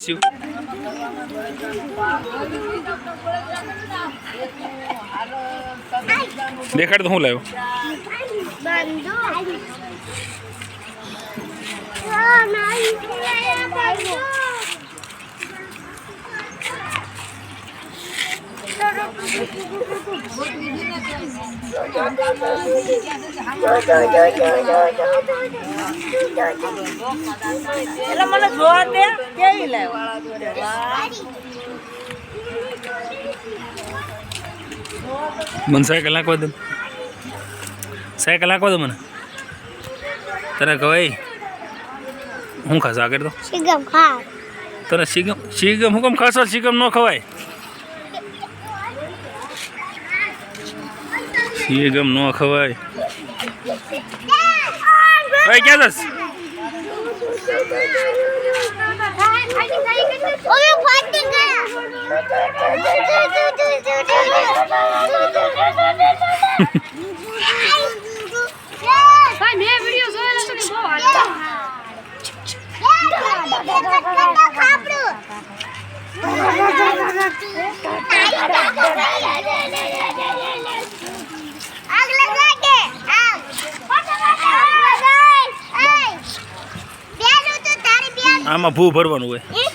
થયું દેખાડ તો હું લાવ્યો મને જોવા દે કેવી લાવ મને સાયકલ નાખવા દે સાયકલ નાખવા દે મને તને કહેવાય હું ખાસ આગળ તો શીગમ ખા તને શીગમ હું કેમ ખાશો શીગમ ન ખવાય શીગમ ન ખવાય ભાઈ ક્યાં જશ ઓય ફાટી ગયા ભાઈ મે વિડિયો જોયેલો તો બહુ હાલો આમાં ભૂ ભરવાનું હોય